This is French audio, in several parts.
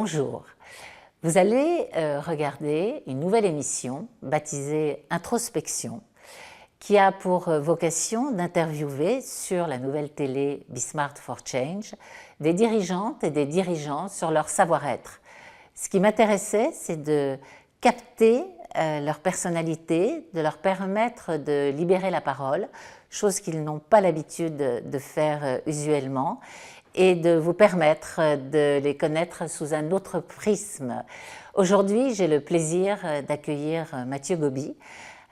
bonjour. Vous allez regarder une nouvelle émission baptisée Introspection qui a pour vocation d'interviewer sur la nouvelle télé Be Smart for Change des dirigeantes et des dirigeants sur leur savoir-être. Ce qui m'intéressait, c'est de capter leur personnalité, de leur permettre de libérer la parole, chose qu'ils n'ont pas l'habitude de faire usuellement, et de vous permettre de les connaître sous un autre prisme. Aujourd'hui, j'ai le plaisir d'accueillir Mathieu Gobi.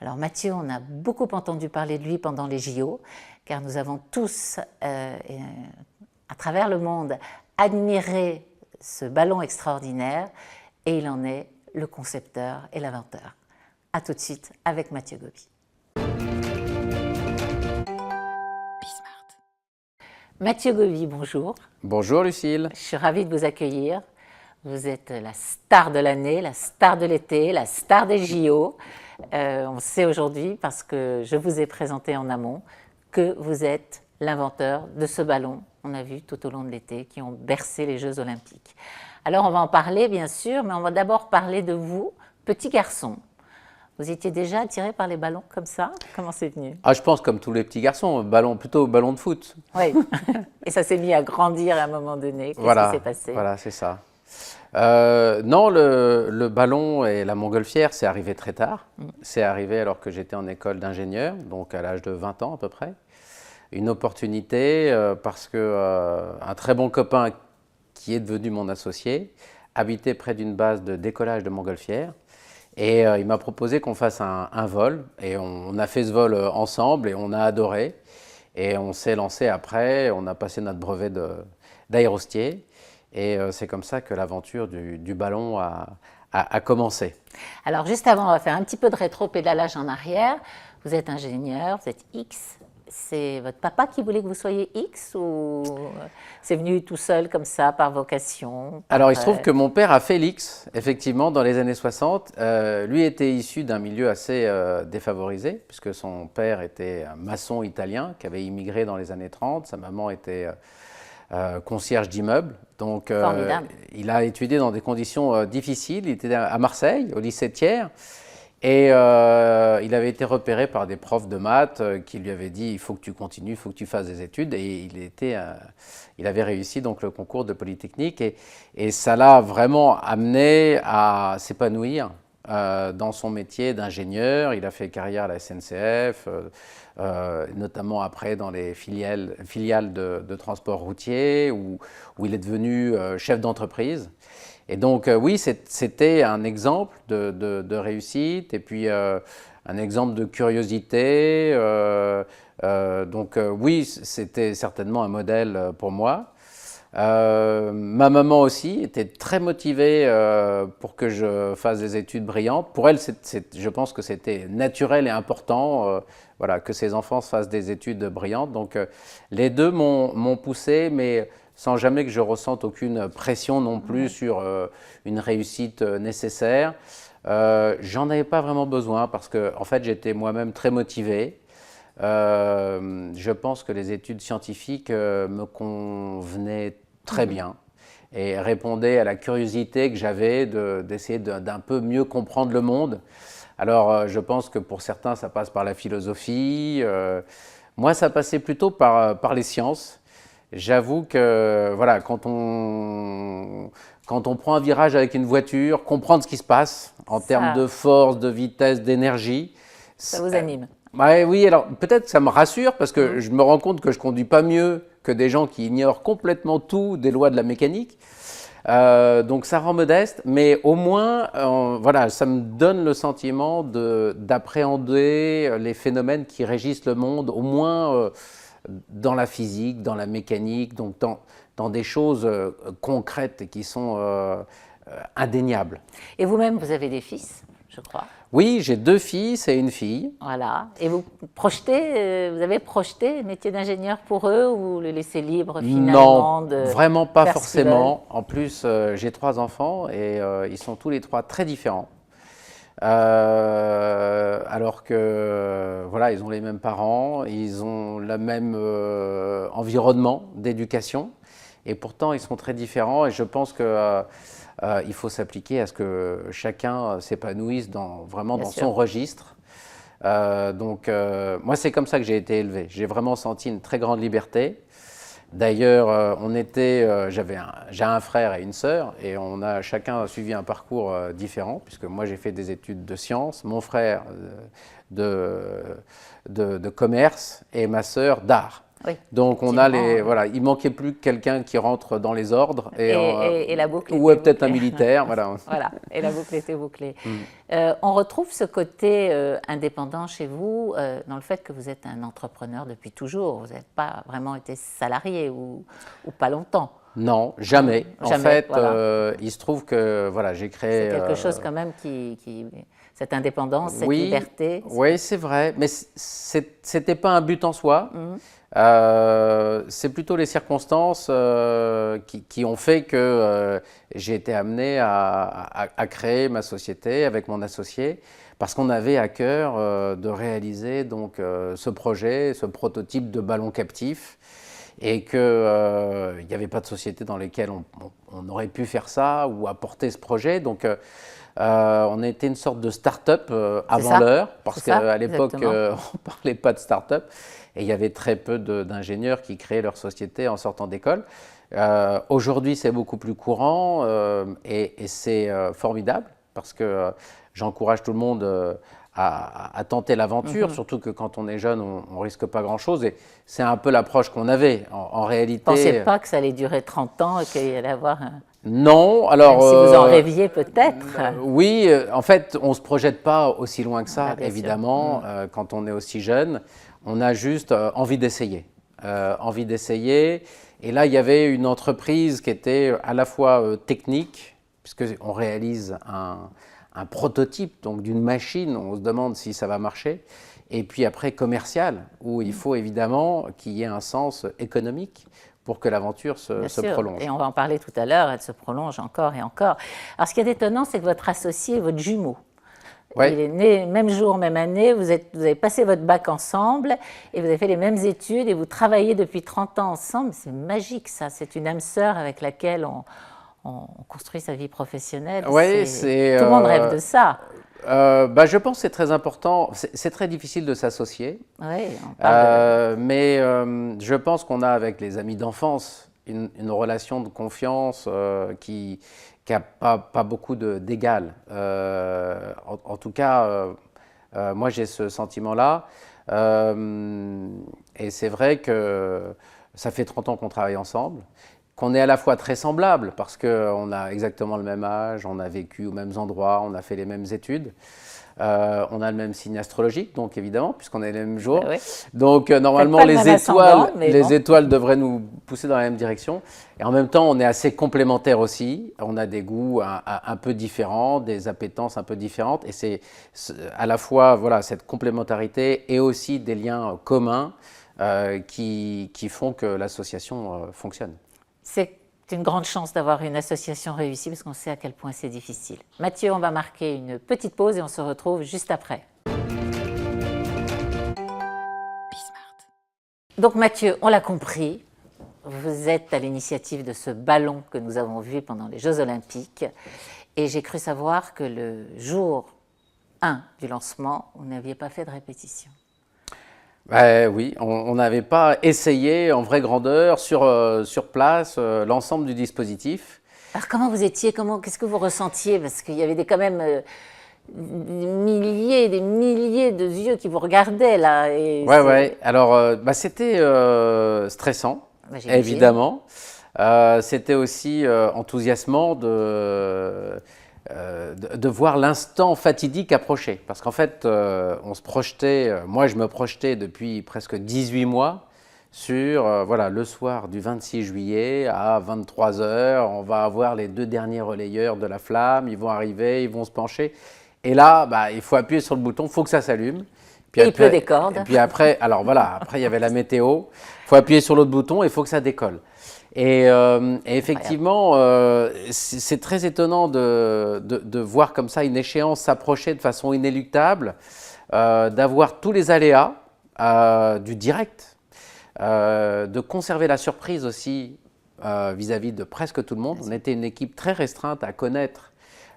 Alors Mathieu, on a beaucoup entendu parler de lui pendant les JO, car nous avons tous, à travers le monde, admiré ce ballon extraordinaire, et il en est le concepteur et l'inventeur. A tout de suite avec Mathieu Gobi. Mathieu Gobi, bonjour. Bonjour Lucille. Je suis ravie de vous accueillir. Vous êtes la star de l'année, la star de l'été, la star des JO. On sait aujourd'hui, parce que je vous ai présenté en amont, que vous êtes l'inventeur de ce ballon, on a vu tout au long de l'été, qui ont bercé les Jeux Olympiques. Alors on va en parler bien sûr, mais on va d'abord parler de vous, petit garçon. Vous étiez déjà attiré par les ballons comme ça? Comment c'est venu? Je pense comme tous les petits garçons, plutôt ballon de foot. Oui, et ça s'est mis à grandir à un moment donné. Qu'est-ce qui s'est passé? Voilà, c'est ça. Non, le ballon et la montgolfière, c'est arrivé très tard. C'est arrivé alors que j'étais en école d'ingénieur, donc à l'âge de 20 ans à peu près. Une opportunité parce qu'un très bon copain qui est devenu mon associé habitait près d'une base de décollage de montgolfière. Et il m'a proposé qu'on fasse un vol, et on a fait ce vol ensemble et on a adoré. Et on s'est lancé après, on a passé notre brevet d'aérostier, et c'est comme ça que l'aventure du ballon a commencé. Alors juste avant, on va faire un petit peu de rétro-pédalage en arrière. Vous êtes ingénieur, vous êtes X. C'est votre papa qui voulait que vous soyez X, ou c'est venu tout seul comme ça, par vocation? Alors il se trouve que mon père a fait l'X, effectivement, dans les années 60. Lui était issu d'un milieu assez défavorisé, puisque son père était un maçon italien qui avait immigré dans les années 30. Sa maman était concierge d'immeuble. Donc il a étudié dans des conditions difficiles. Il était à Marseille, au lycée Thiers. Et il avait été repéré par des profs de maths qui lui avaient dit « il faut que tu continues, il faut que tu fasses des études ». Et il avait réussi donc le concours de Polytechnique, et ça l'a vraiment amené à s'épanouir dans son métier d'ingénieur. Il a fait carrière à la SNCF, notamment après dans les filiales de transport routier, où il est devenu chef d'entreprise. Et donc oui, c'était un exemple de réussite, et puis un exemple de curiosité. Oui, c'était certainement un modèle pour moi. Ma maman aussi était très motivée pour que je fasse des études brillantes. Pour elle, je pense que c'était naturel et important voilà, que ses enfants fassent des études brillantes. Donc les deux m'ont poussé, mais sans jamais que je ressente aucune pression non plus sur une réussite nécessaire. J'en avais pas vraiment besoin parce que en fait, j'étais moi-même très motivé. Je pense que les études scientifiques me convenaient très bien et répondaient à la curiosité que j'avais d'essayer d'un peu mieux comprendre le monde. Alors, je pense que pour certains, ça passe par la philosophie. Moi, ça passait plutôt par les sciences. J'avoue que voilà, quand on prend un virage avec une voiture, comprendre ce qui se passe en termes de force, de vitesse, d'énergie. Ça vous anime? Oui, alors peut-être que ça me rassure parce que je me rends compte que je ne conduis pas mieux que des gens qui ignorent complètement tout des lois de la mécanique. Donc ça rend modeste, mais au moins, voilà, ça me donne le sentiment d'appréhender les phénomènes qui régissent le monde, au moins dans la physique, dans la mécanique, donc dans des choses concrètes qui sont indéniables. Et vous-même, vous avez des fils, je crois? Oui, j'ai 2 fils et une fille. Voilà. Et vous avez projeté le métier d'ingénieur pour eux, ou le laisser libre finalement? Non, vraiment pas forcément. En plus, j'ai 3 enfants et ils sont tous les 3 très différents. Alors que voilà, ils ont les mêmes parents, ils ont le même environnement d'éducation, et pourtant ils sont très différents. Et je pense que il faut s'appliquer à ce que chacun s'épanouisse vraiment Bien dans sûr. son registre. Moi, c'est comme ça que j'ai été élevé. J'ai vraiment senti une très grande liberté. D'ailleurs, j'ai un frère et une sœur, et on a chacun suivi un parcours différent, puisque moi j'ai fait des études de sciences, mon frère de commerce et ma sœur d'art. Oui, Donc effectivement. voilà, il manquait plus que quelqu'un qui rentre dans les ordres Et la boucle ou était peut-être un bouclée. militaire, voilà. Voilà, et la boucle était bouclée. Mm. On retrouve ce côté indépendant chez vous dans le fait que vous êtes un entrepreneur depuis toujours. Vous n'avez pas vraiment été salarié ou pas longtemps. Non, jamais. En Jamais, fait, voilà. il se trouve que voilà, j'ai créé. C'est quelque chose quand même cette indépendance, cette Oui, liberté. oui, c'est vrai, mais c'était pas un but en soi. Mhm. C'est plutôt les circonstances qui ont fait que j'ai été amené à créer ma société avec mon associé, parce qu'on avait à cœur de réaliser donc ce projet, ce prototype de ballon captif, et qu'il n'y avait pas de société dans lesquelles on aurait pu faire ça ou apporter ce projet. Donc on était une sorte de start-up avant l'heure, parce qu'à l'époque, on ne parlait pas de start-up. Et il y avait très peu d'ingénieurs qui créaient leur société en sortant d'école. Aujourd'hui, c'est beaucoup plus courant et c'est formidable, parce que j'encourage tout le monde à tenter l'aventure, surtout que quand on est jeune, on ne risque pas grand-chose. Et c'est un peu l'approche qu'on avait. En réalité… Vous ne pensiez pas que ça allait durer 30 ans et qu'il y allait avoir un… Non, alors… Même si vous en rêviez peut-être. Oui, en fait, on ne se projette pas aussi loin que ça, évidemment, sûr. quand on est aussi jeune. On a juste envie d'essayer. Envie d'essayer. Et là, il y avait une entreprise qui était à la fois technique, puisqu'on réalise un prototype donc d'une machine, on se demande si ça va marcher, et puis après commercial, où il faut évidemment qu'il y ait un sens économique pour que l'aventure se prolonge. Et on va en parler tout à l'heure, elle se prolonge encore et encore. Alors ce qui est étonnant, c'est que votre associé est votre jumeau. Ouais. Il est né même jour, même année, vous avez passé votre bac ensemble et vous avez fait les mêmes études et vous travaillez depuis 30 ans ensemble. C'est magique ça, c'est une âme sœur avec laquelle on construit sa vie professionnelle. Ouais, tout le monde rêve de ça. Je pense que c'est très important. C'est très difficile de s'associer. Oui, on parle mais je pense qu'on a avec les amis d'enfance une relation de confiance qui n'a pas beaucoup d'égal. En tout cas, moi j'ai ce sentiment-là. Et c'est vrai que ça fait 30 ans qu'on travaille ensemble, qu'on est à la fois très semblables, parce qu'on a exactement le même âge, on a vécu aux mêmes endroits, on a fait les mêmes études. On a le même signe astrologique, donc évidemment, puisqu'on est les mêmes jours. Oui. Donc normalement, les étoiles devraient nous pousser dans la même direction. Et en même temps, on est assez complémentaires aussi. On a des goûts un peu différents, des appétences un peu différentes. Et c'est à la fois voilà, cette complémentarité et aussi des liens communs qui font que l'association fonctionne. C'est une grande chance d'avoir une association réussie parce qu'on sait à quel point c'est difficile. Mathieu, on va marquer une petite pause et on se retrouve juste après. Donc Mathieu, on l'a compris, vous êtes à l'initiative de ce ballon que nous avons vu pendant les Jeux Olympiques et j'ai cru savoir que le jour 1 du lancement, vous n'aviez pas fait de répétition. Oui, on n'avait pas essayé en vraie grandeur sur place l'ensemble du dispositif. Alors comment vous étiez, qu'est-ce que vous ressentiez? Parce qu'il y avait quand même des milliers de yeux qui vous regardaient là. Oui. Alors c'était stressant, évidemment. C'était aussi enthousiasmant de voir l'instant fatidique approcher. Parce qu'en fait, on se projetait, moi je me projetais depuis presque 18 mois sur, le soir du 26 juillet à 23 h, on va avoir les 2 derniers relayeurs de la flamme, ils vont arriver, ils vont se pencher. Et là, il faut appuyer sur le bouton, il faut que ça s'allume. Et il pleut des cordes. Et puis après, après il y avait la météo, il faut appuyer sur l'autre bouton et il faut que ça décolle. Et effectivement, c'est très étonnant de voir comme ça une échéance s'approcher de façon inéluctable, d'avoir tous les aléas du direct, de conserver la surprise aussi vis-à-vis de presque tout le monde. On était une équipe très restreinte à connaître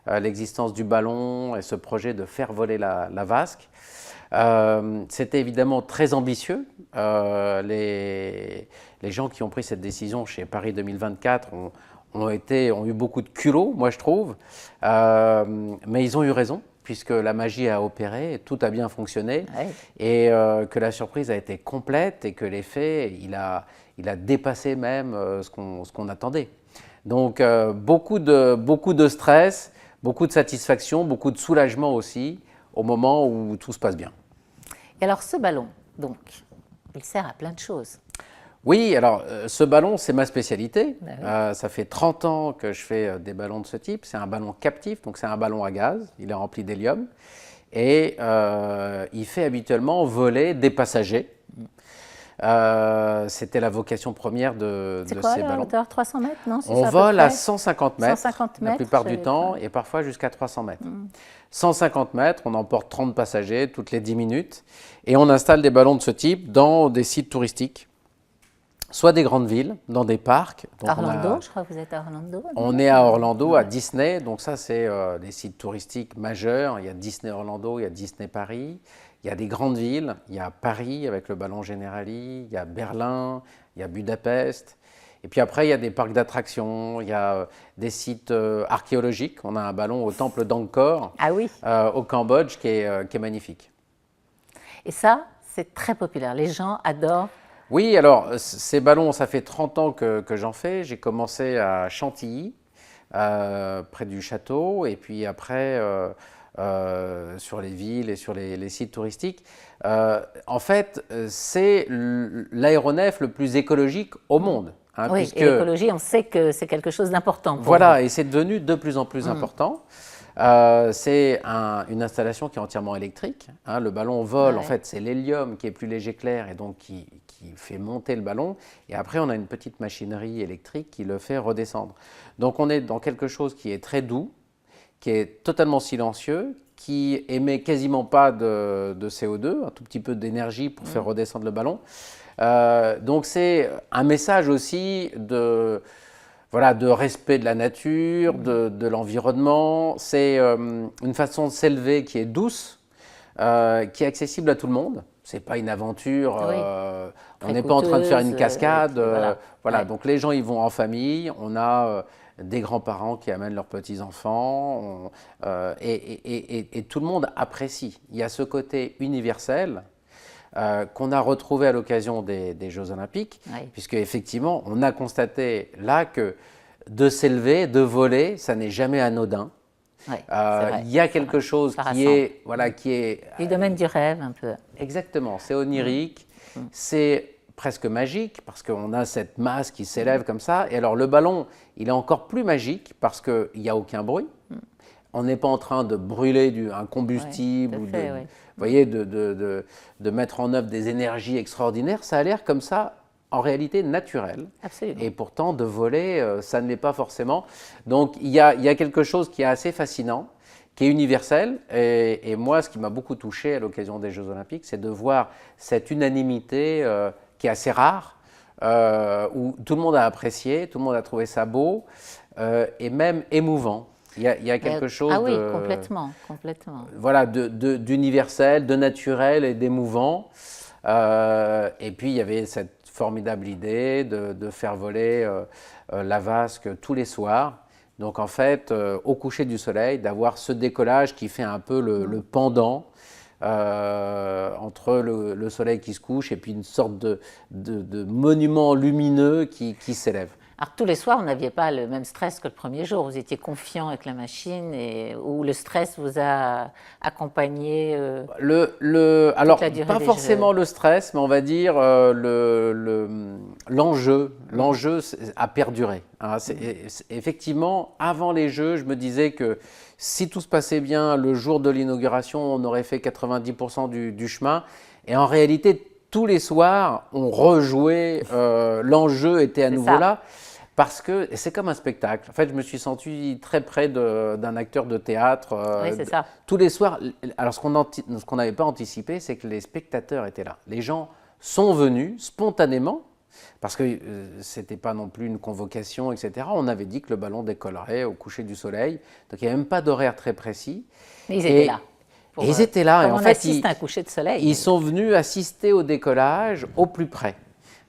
l'existence du ballon et ce projet de faire voler la vasque. C'était évidemment très ambitieux. Les gens qui ont pris cette décision chez Paris 2024 ont eu beaucoup de culot, moi je trouve, mais ils ont eu raison, puisque la magie a opéré, tout a bien fonctionné, et que la surprise a été complète et que l'effet, il a dépassé même ce qu'on attendait. Donc beaucoup de stress, beaucoup de satisfaction, beaucoup de soulagement aussi, au moment où tout se passe bien. Et alors ce ballon, donc, il sert à plein de choses. Oui, alors ce ballon, c'est ma spécialité. Ça fait 30 ans que je fais des ballons de ce type. C'est un ballon captif, donc c'est un ballon à gaz. Il est rempli d'hélium. Et il fait habituellement voler des passagers. C'était la vocation première de ces ballons. C'est quoi la hauteur? 300 mètres, non? On vole à 150 mètres, 150 la plupart du temps, et parfois jusqu'à 300 mètres. 150 mètres, on emporte 30 passagers toutes les 10 minutes. Et on installe des ballons de ce type dans des sites touristiques. Soit des grandes villes, dans des parcs. Donc Orlando, je crois que vous êtes à Orlando. On est à Orlando, à Disney. Donc ça, c'est des sites touristiques majeurs. Il y a Disney Orlando, il y a Disney Paris. Il y a des grandes villes. Il y a Paris avec le ballon Generali. Il y a Berlin, il y a Budapest. Et puis après, il y a des parcs d'attractions. Il y a des sites archéologiques. On a un ballon au temple d'Angkor, au Cambodge, qui est magnifique. Et ça, c'est très populaire. Les gens adorent. Oui, alors ces ballons, ça fait 30 ans que j'en fais. J'ai commencé à Chantilly, près du château, et puis après sur les villes et sur les sites touristiques. En fait, c'est l'aéronef le plus écologique au monde. Hein, oui, puisque, et l'écologie, on sait que c'est quelque chose d'important. Voilà, et c'est devenu de plus en plus important. C'est une installation qui est entièrement électrique. Hein, le ballon vole, en fait, c'est l'hélium qui est plus léger que l'air et donc qui fait monter le ballon. Et après, on a une petite machinerie électrique qui le fait redescendre. Donc, on est dans quelque chose qui est très doux, qui est totalement silencieux, qui émet quasiment pas de CO2, un tout petit peu d'énergie pour faire redescendre le ballon. Donc, c'est un message aussi de respect de la nature, de l'environnement. C'est une façon de s'élever qui est douce, qui est accessible à tout le monde. Ce n'est pas une aventure, on n'est pas en train de faire une cascade. Donc les gens y vont en famille, on a des grands-parents qui amènent leurs petits-enfants, et tout le monde apprécie. Il y a ce côté universel qu'on a retrouvé à l'occasion des Jeux Olympiques, puisque effectivement, on a constaté là que de s'élever, de voler, ça n'est jamais anodin. Il y a quelque chose qui est du domaine du rêve un peu. Exactement, c'est onirique, c'est presque magique parce qu'on a cette masse qui s'élève comme ça. Et alors le ballon, il est encore plus magique parce qu'il n'y a aucun bruit. On n'est pas en train de brûler un combustible ou de mettre en œuvre des énergies extraordinaires. Ça a l'air comme ça, en réalité, naturel. Absolument. Et pourtant, de voler, ça ne l'est pas forcément. Donc, il y a quelque chose qui est assez fascinant, qui est universel. Et moi, ce qui m'a beaucoup touché à l'occasion des Jeux Olympiques, c'est de voir cette unanimité qui est assez rare, où tout le monde a apprécié, tout le monde a trouvé ça beau et même émouvant. Il y a quelque chose complètement. Voilà, d'universel, de naturel et d'émouvant. Et puis, il y avait cette formidable idée de faire voler la vasque tous les soirs. Donc, en fait, au coucher du soleil, d'avoir ce décollage qui fait un peu le pendant entre le soleil qui se couche et puis une sorte de monument lumineux qui s'élève. Alors, tous les soirs, vous n'aviez pas le même stress que le premier jour. Vous étiez confiant avec la machine ou le stress vous a accompagné alors, pas forcément le stress, mais on va dire l'enjeu. L'enjeu a perduré. Hein. Effectivement, avant les Jeux, je me disais que si tout se passait bien, le jour de l'inauguration, on aurait fait 90% du chemin. Et en réalité, tous les soirs, on rejouait, l'enjeu était à nouveau là. Parce que c'est comme un spectacle. En fait, je me suis senti très près d'un acteur de théâtre. Oui, c'est ça. Tous les soirs. Alors, ce qu'on n'avait pas anticipé, c'est que les spectateurs étaient là. Les gens sont venus spontanément. parce que ce n'était pas non plus une convocation, etc. On avait dit que le ballon décollerait au coucher du soleil, donc il n'y avait même pas d'horaire très précis. Mais ils étaient là. Et ils étaient là, et en on fait, assiste à un coucher de soleil. Ils sont venus assister au décollage au plus près.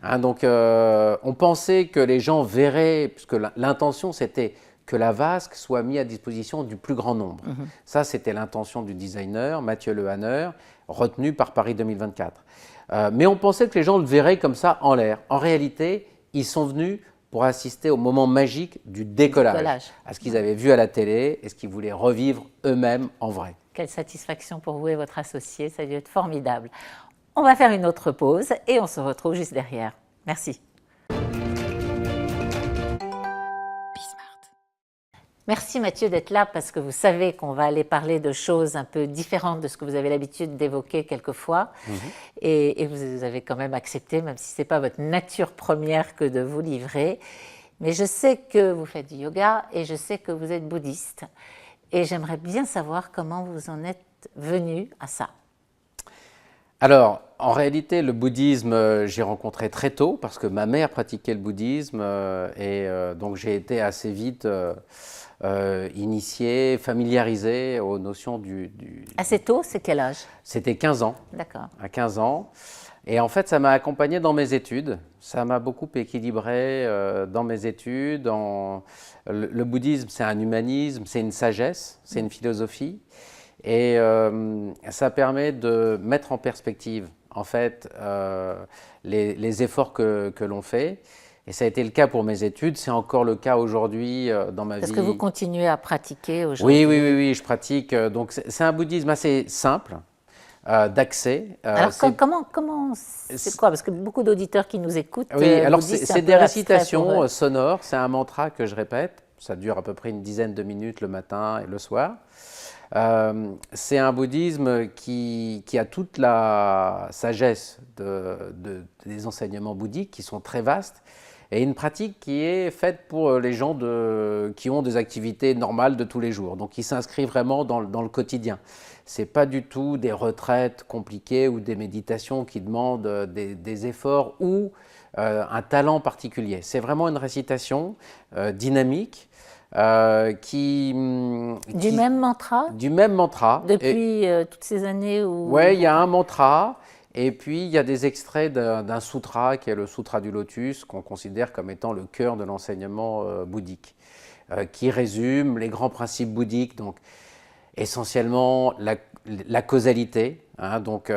Hein, donc, on pensait que les gens verraient, puisque l'intention c'était que la vasque soit mise à disposition du plus grand nombre. Ça, c'était l'intention du designer, Mathieu Lehanner, retenu par Paris 2024. Mais on pensait que les gens le verraient comme ça en l'air. En réalité, ils sont venus pour assister au moment magique du décollage, à ce qu'ils avaient vu à la télé et ce qu'ils voulaient revivre eux-mêmes en vrai. Quelle satisfaction pour vous et votre associé, ça a dû être formidable. On va faire une autre pause et on se retrouve juste derrière. Merci. Merci Mathieu d'être là parce que vous savez qu'on va aller parler de choses un peu différentes de ce que vous avez l'habitude d'évoquer quelquefois. Et vous avez quand même accepté, même si ce n'est pas votre nature première que de vous livrer. Mais je sais que vous faites du yoga et je sais que vous êtes bouddhiste. Et j'aimerais bien savoir comment vous en êtes venu à ça. Alors, en réalité, le bouddhisme, j'ai rencontré très tôt parce que ma mère pratiquait le bouddhisme et donc j'ai été assez vite initié, familiarisé aux notions Assez tôt, c'est quel âge? C'était 15 ans. D'accord. À 15 ans. Et en fait, ça m'a accompagné dans mes études. Ça m'a beaucoup équilibré dans mes études. Le bouddhisme, c'est un humanisme, c'est une sagesse, c'est une philosophie. Et ça permet de mettre en perspective, en fait, les efforts que l'on fait. Et ça a été le cas pour mes études, c'est encore le cas aujourd'hui dans ma vie. Est-ce que vous continuez à pratiquer aujourd'hui? Oui, je pratique. Donc c'est un bouddhisme assez simple d'accès. Alors comment c'est quoi? Parce que beaucoup d'auditeurs qui nous écoutent alors vous disent c'est des récitations sonores, c'est un mantra que je répète, ça dure à peu près une dizaine de minutes le matin et le soir. C'est un bouddhisme qui a toute la sagesse des enseignements bouddhiques qui sont très vastes et une pratique qui est faite pour les gens qui ont des activités normales de tous les jours. Donc, il s'inscrit vraiment dans le quotidien. Ce n'est pas du tout des retraites compliquées ou des méditations qui demandent des efforts ou un talent particulier. C'est vraiment une récitation dynamique. Du même mantra? Du même mantra. Depuis toutes ces années où... Oui, il y a un mantra et puis il y a des extraits d'un sutra qui est le Sutra du Lotus qu'on considère comme étant le cœur de l'enseignement bouddhique qui résume les grands principes bouddhiques, donc essentiellement la causalité, hein, donc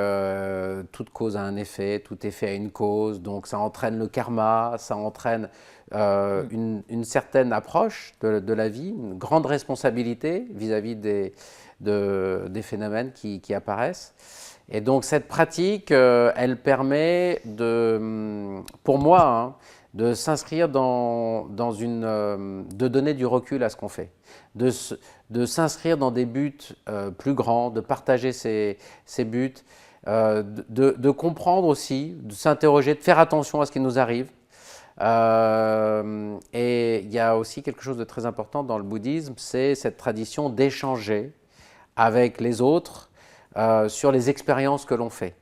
toute cause a un effet, tout effet a une cause, donc ça entraîne le karma, ça entraîne une certaine approche de la vie, une grande responsabilité vis-à-vis des phénomènes qui apparaissent. Et donc cette pratique, elle permet pour moi, hein, de s'inscrire de donner du recul à ce qu'on fait, de s'inscrire dans des buts plus grands, de partager ces buts, de comprendre aussi, de s'interroger, de faire attention à ce qui nous arrive. Et il y a aussi quelque chose de très important dans le bouddhisme, c'est cette tradition d'échanger avec les autres sur les expériences que l'on fait.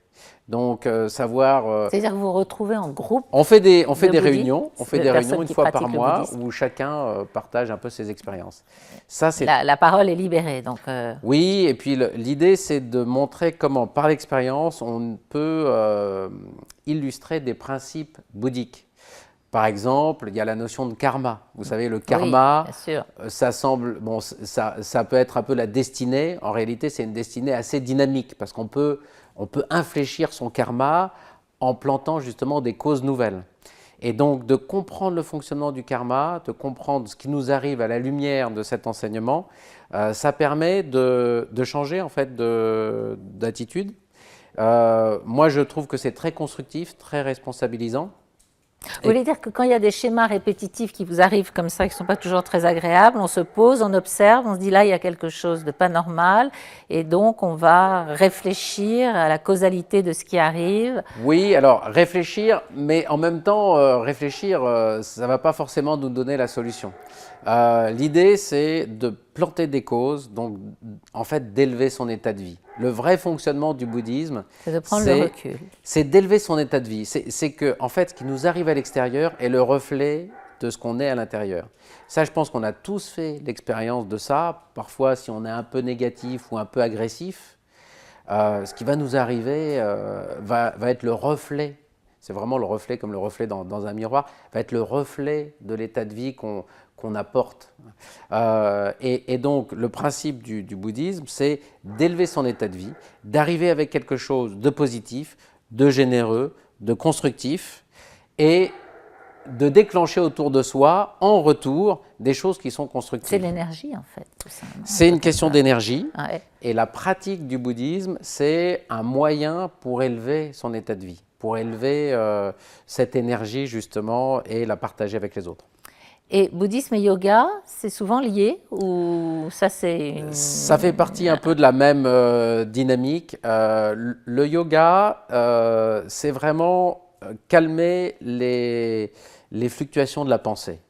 Donc, savoir... C'est-à-dire que vous vous retrouvez en groupe? On fait des réunions, une fois par mois où chacun partage un peu ses expériences. Ça, la parole est libérée. Donc Oui, et puis l'idée, c'est de montrer comment, par l'expérience, on peut illustrer des principes bouddhiques. Par exemple, il y a la notion de karma. Vous savez, le karma, ça semble, bon, ça peut être un peu la destinée. En réalité, c'est une destinée assez dynamique parce qu'on peut infléchir son karma en plantant justement des causes nouvelles. Et donc, de comprendre le fonctionnement du karma, de comprendre ce qui nous arrive à la lumière de cet enseignement, ça permet de changer en fait d'attitude. Moi, je trouve que c'est très constructif, très responsabilisant. Vous voulez dire que quand il y a des schémas répétitifs qui vous arrivent comme ça, qui ne sont pas toujours très agréables, on se pose, on observe, on se dit là, il y a quelque chose de pas normal, et donc on va réfléchir à la causalité de ce qui arrive. Oui, alors réfléchir, mais en même temps, réfléchir, ça ne va pas forcément nous donner la solution. L'idée, c'est de planter des causes, donc en fait d'élever son état de vie. Le vrai fonctionnement du bouddhisme, c'est de prendre le recul. C'est d'élever son état de vie. C'est que, en fait, ce qui nous arrive à l'extérieur est le reflet de ce qu'on est à l'intérieur. Ça, je pense qu'on a tous fait l'expérience de ça. Parfois, si on est un peu négatif ou un peu agressif, ce qui va nous arriver va être le reflet. C'est vraiment le reflet, comme le reflet dans un miroir, va être le reflet de l'état de vie qu'on apporte. Et donc, le principe du bouddhisme, c'est d'élever son état de vie, d'arriver avec quelque chose de positif, de généreux, de constructif, et de déclencher autour de soi, en retour, des choses qui sont constructives. C'est l'énergie, en fait, tout simplement. C'est une question d'énergie, ouais. Et la pratique du bouddhisme, c'est un moyen pour élever son état de vie, pour élever cette énergie, justement, et la partager avec les autres. Et bouddhisme et yoga, c'est souvent lié ou ça c'est Ça fait partie un peu de la même dynamique. Le yoga, c'est vraiment calmer les fluctuations de la pensée.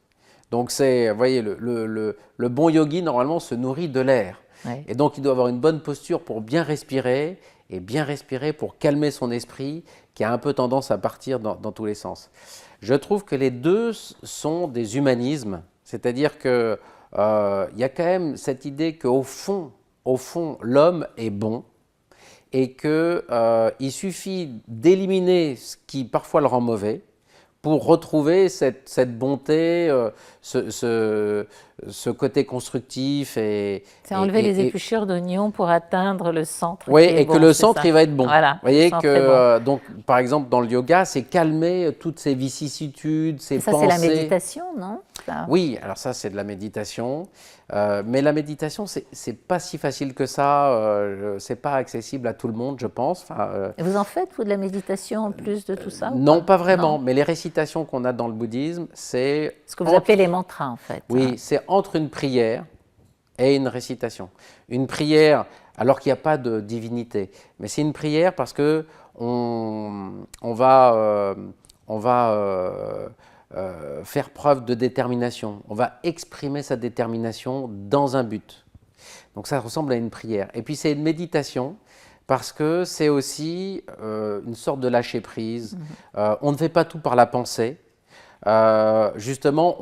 Donc c'est, vous voyez, le bon yogi normalement se nourrit de l'air. Ouais. Et donc il doit avoir une bonne posture pour bien respirer, et bien respirer pour calmer son esprit qui a un peu tendance à partir dans tous les sens. Je trouve que les deux sont des humanismes, c'est-à-dire qu'il y a quand même cette idée qu'au fond, l'homme est bon et qu'il suffit d'éliminer ce qui parfois le rend mauvais pour retrouver cette bonté, ce côté constructif. C'est enlever les épluchures d'oignons pour atteindre le centre. Oui, et que le centre, il va être bon. Voilà, vous voyez que, donc, par exemple, dans le yoga, c'est calmer toutes ces vicissitudes, ces pensées. Ça, c'est la méditation, non? Ça. Oui, alors ça, c'est de la méditation. Mais la méditation, c'est pas si facile que ça. C'est pas accessible à tout le monde, je pense. Et vous en faites, vous, de la méditation en plus de tout ça? Non, pas vraiment. Non. Mais les récitations qu'on a dans le bouddhisme, c'est... Ce que vous appelez les mantras, en fait. Oui, c'est entre une prière et une récitation. Une prière, alors qu'il n'y a pas de divinité, mais c'est une prière parce que on va faire preuve de détermination. On va exprimer sa détermination dans un but. Donc ça ressemble à une prière. Et puis c'est une méditation parce que c'est aussi une sorte de lâcher prise. On ne fait pas tout par la pensée. Justement,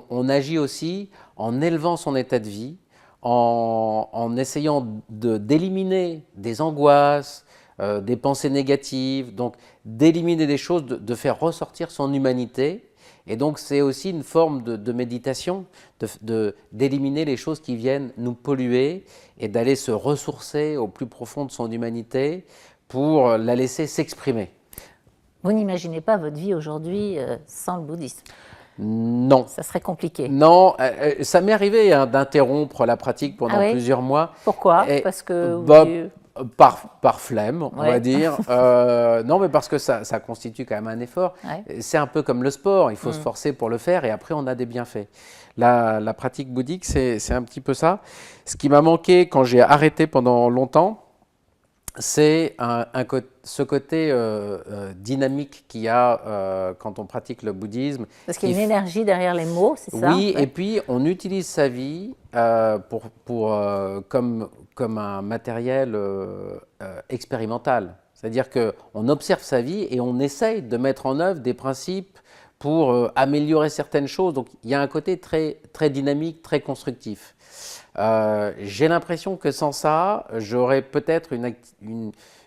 on agit aussi en élevant son état de vie, en essayant d'éliminer des angoisses, des pensées négatives, donc d'éliminer des choses, de faire ressortir son humanité. Et donc c'est aussi une forme de méditation, d'éliminer les choses qui viennent nous polluer et d'aller se ressourcer au plus profond de son humanité pour la laisser s'exprimer. Vous n'imaginez pas votre vie aujourd'hui sans le bouddhisme? Non. Ça serait compliqué. Non, ça m'est arrivé d'interrompre la pratique pendant plusieurs mois. Pourquoi? Parce que par flemme, on va dire. Non, mais parce que ça constitue quand même un effort. Ouais. C'est un peu comme le sport, il faut se forcer pour le faire et après on a des bienfaits. La pratique bouddhique, c'est un petit peu ça. Ce qui m'a manqué quand j'ai arrêté pendant longtemps, c'est ce côté dynamique qu'il y a quand on pratique le bouddhisme. Parce qu'il y a une énergie derrière les mots, c'est ça? Oui, et puis on utilise sa vie comme un matériel expérimental. C'est-à-dire qu'on observe sa vie et on essaye de mettre en œuvre des principes pour améliorer certaines choses. Donc il y a un côté très, très dynamique, très constructif. J'ai l'impression que sans ça, j'aurais peut-être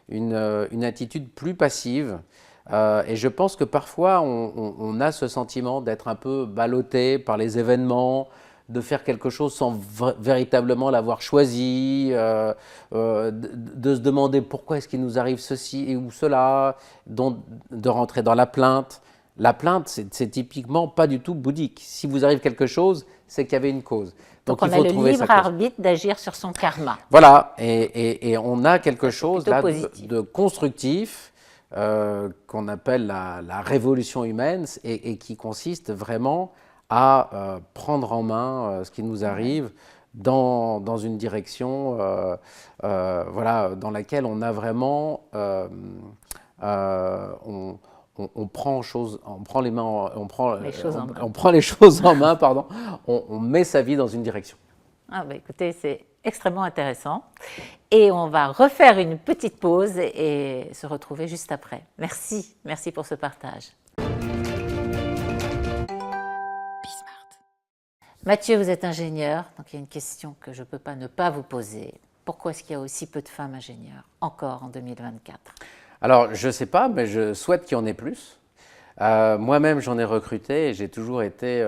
une attitude plus passive. Et je pense que parfois, on a ce sentiment d'être un peu ballotté par les événements, de faire quelque chose sans véritablement l'avoir choisi, de se demander pourquoi est-ce qu'il nous arrive ceci ou cela, de rentrer dans la plainte. La plainte, c'est typiquement pas du tout bouddhique. Si vous arrive quelque chose, c'est qu'il y avait une cause. Donc il faut trouver le libre arbitre d'agir sur son karma. Voilà, et on a quelque chose là de constructif qu'on appelle la révolution humaine et qui consiste vraiment à prendre en main ce qui nous arrive dans une direction voilà, dans laquelle on a vraiment... on prend les choses en main, pardon. On met sa vie dans une direction. Ah, bah, écoutez, c'est extrêmement intéressant. Et on va refaire une petite pause et se retrouver juste après. Merci, merci pour ce partage. Mathieu, vous êtes ingénieur, donc il y a une question que je ne peux pas ne pas vous poser. Pourquoi est-ce qu'il y a aussi peu de femmes ingénieurs, encore en 2024? Alors, je ne sais pas, mais je souhaite qu'il y en ait plus. Moi-même, j'en ai recruté et j'ai toujours été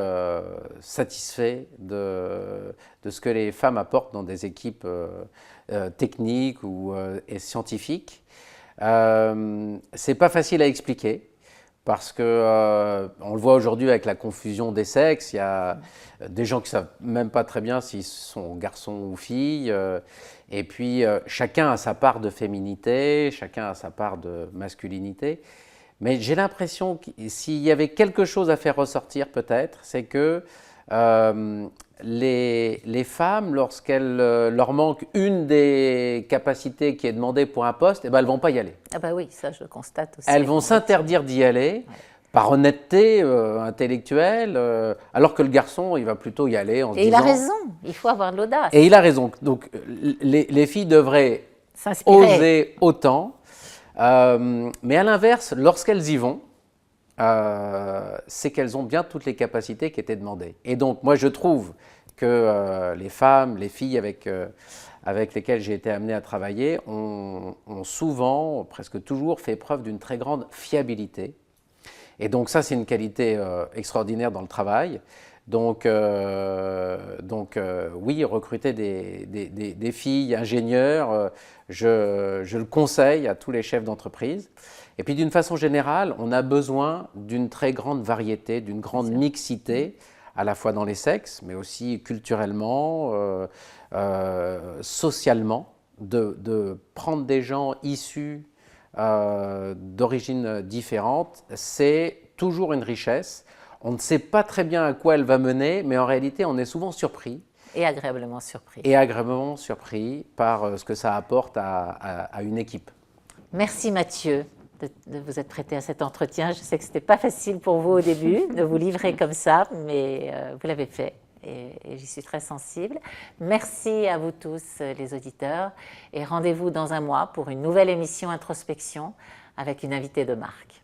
satisfait de ce que les femmes apportent dans des équipes techniques et scientifiques. C'est pas facile à expliquer parce que on le voit aujourd'hui avec la confusion des sexes. Il y a des gens qui savent même pas très bien s'ils sont garçons ou filles. Et puis chacun a sa part de féminité, chacun a sa part de masculinité. Mais j'ai l'impression que s'il y avait quelque chose à faire ressortir peut-être, c'est que les femmes, lorsqu'elles leur manque une des capacités qui est demandée pour un poste, eh ben, elles ne vont pas y aller. Ah bah oui, ça je le constate aussi. Elles vont s'interdire d'y aller, par honnêteté intellectuelle, alors que le garçon, il va plutôt y aller en se disant… Et il a raison, il faut avoir de l'audace. Et il a raison. Donc les filles devraient oser autant. Mais à l'inverse, lorsqu'elles y vont, c'est qu'elles ont bien toutes les capacités qui étaient demandées. Et donc, moi, je trouve que les femmes, les filles avec lesquelles j'ai été amené à travailler ont souvent, presque toujours, fait preuve d'une très grande fiabilité. Et donc, ça, c'est une qualité extraordinaire dans le travail. Donc oui, recruter des filles ingénieurs, je le conseille à tous les chefs d'entreprise. Et puis d'une façon générale, on a besoin d'une très grande variété, d'une grande mixité, à la fois dans les sexes, mais aussi culturellement, socialement, de prendre des gens issus d'origines différentes, c'est toujours une richesse. On ne sait pas très bien à quoi elle va mener, mais en réalité, on est souvent surpris. Et agréablement surpris. Et agréablement surpris par ce que ça apporte à une équipe. Merci Mathieu de vous être prêté à cet entretien. Je sais que ce n'était pas facile pour vous au début de vous livrer comme ça, mais vous l'avez fait et j'y suis très sensible. Merci à vous tous les auditeurs et rendez-vous dans un mois pour une nouvelle émission Introspection avec une invitée de marque.